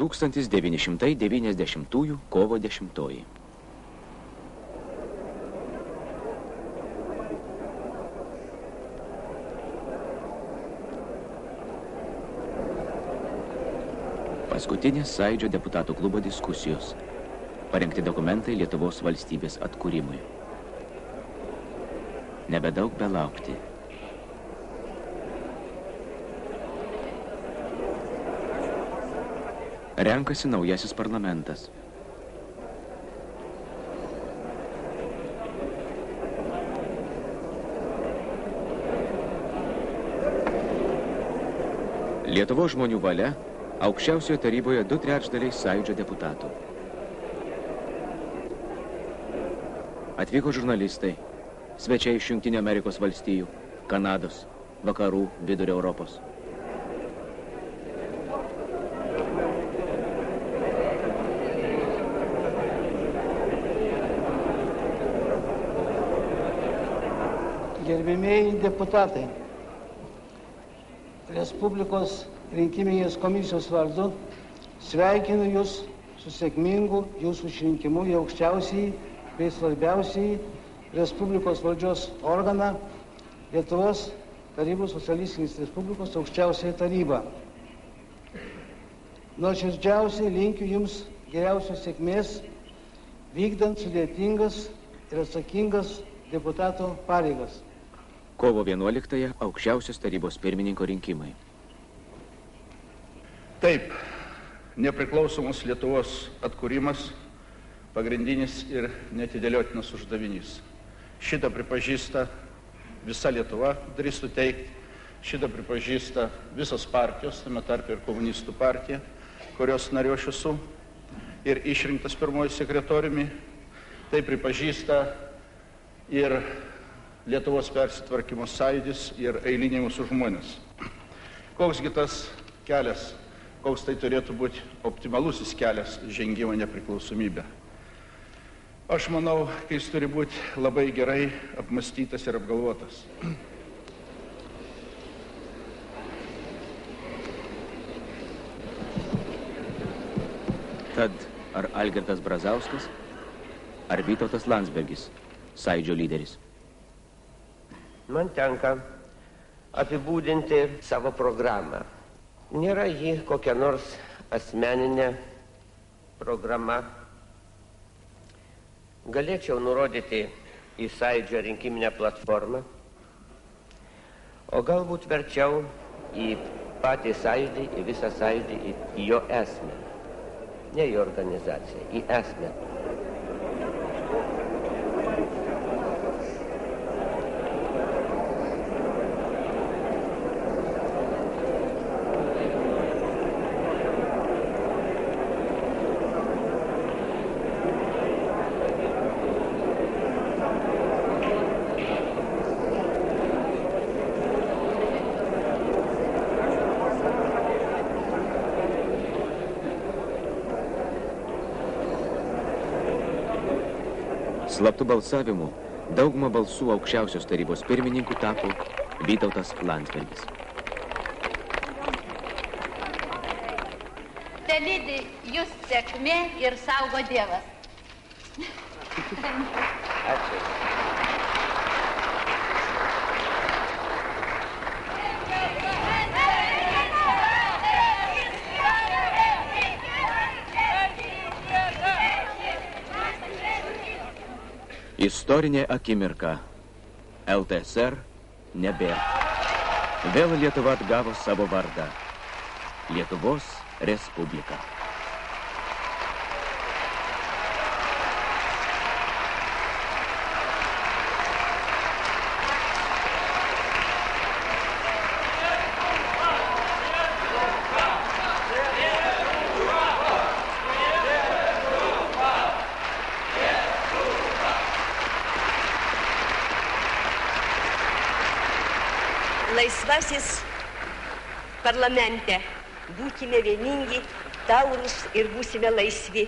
1990 kovo 10. Paskutinės Sąjūdžio deputatų klubo diskusijos. Parengti dokumentai Lietuvos valstybės atkūrimui. Nebedaug belaukti. Renkasi naujasis parlamentas. Lietuvos žmonių valia aukščiausioje taryboje 2/3 Sąjūdžio deputatų. Atvyko žurnalistai, svečiai iš Jungtinių Amerikos valstijų, Kanados, Vakarų, Vidurio Europos. Gerbėmieji deputatai, Respublikos rinkiminės komisijos vardu sveikinu Jūs su sėkmingu Jūsų išrinkimu į aukščiausiai bei svarbiausiai Respublikos valdžios organą Lietuvos Tarybų Socialistinės Respublikos aukščiausiąją tarybą. Nuoširdžiausiai linkiu Jums geriausios sėkmės, vykdant sudėtingas ir atsakingas deputato pareigas. Kovo 11 aukščiausios tarybos pirmininko rinkimai. Taip, nepriklausomos Lietuvos atkūrimas pagrindinis ir neatidėliotinas uždavinys. Šitą pripažįsta visa Lietuva, drįstu teigti, šitą pripažįsta visos partijos, tame tarpe ir komunistų partija, kurios nariu aš esu ir išrinktas pirmoju sekretoriumi. Tai pripažįsta ir Lietuvos persitvarkymo sąjūdis ir eiliniai mūsų žmonės. Koksgi tas kelias, koks tai turėtų būti optimalusis kelias žengimo nepriklausomybę? Aš manau, kad jis turi būti labai gerai apmąstytas ir apgalvotas. Tad ar Algirdas Brazauskas, ar Vytautas Landsbergis, Sąjūdžio lyderis? Man tenka apibūdinti savo programą. Nėra ji kokia nors asmeninė programa. Galėčiau nurodyti į Sąjūdžio rinkiminę platformą, o galbūt verčiau į patį Sąjūdį, į visą Sąjūdį, į jo esmę. Ne į organizaciją, į esmę. Slaptų balsavimų daugumą balsų aukščiausios tarybos pirmininkų tapo Vytautas Landsbergis. Telydi jūs sėkmė ir saugo Dievas. Ačiū. Istorinė akimirka. LTSR nebėra. Vėl Lietuva atgavo savo vardą. Lietuvos Respublika. Laisvasis parlamente. Būkime vieningi, taurūs ir būsime laisvi.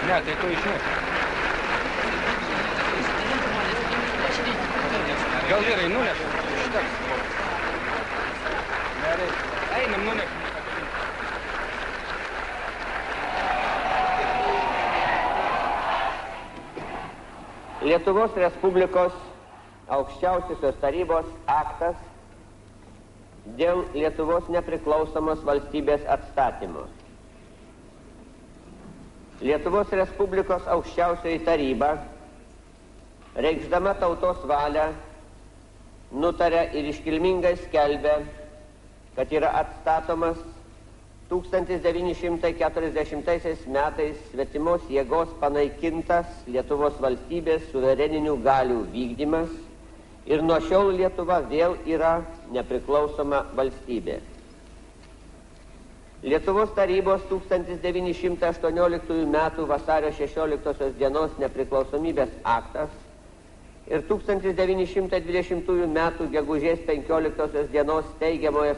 Ne, tai tu išmės. Gal vyrai nunešam? Užteks. Einam, nunešam. Lietuvos Respublikos aukščiausiosios tarybos aktas dėl Lietuvos nepriklausomos valstybės atstatymo. Lietuvos Respublikos aukščiausioji taryba, reikšdama tautos valią, nutarė ir iškilmingai skelbė, kad yra atstatomas 1940 metais svetimos jėgos panaikintas Lietuvos valstybės suvereninių galių vykdymas ir nuo šiol Lietuva vėl yra nepriklausoma valstybė. Lietuvos tarybos 1918 metų vasario 16 dienos nepriklausomybės aktas ir 1920 metų gegužės 15 dienos steigiamojo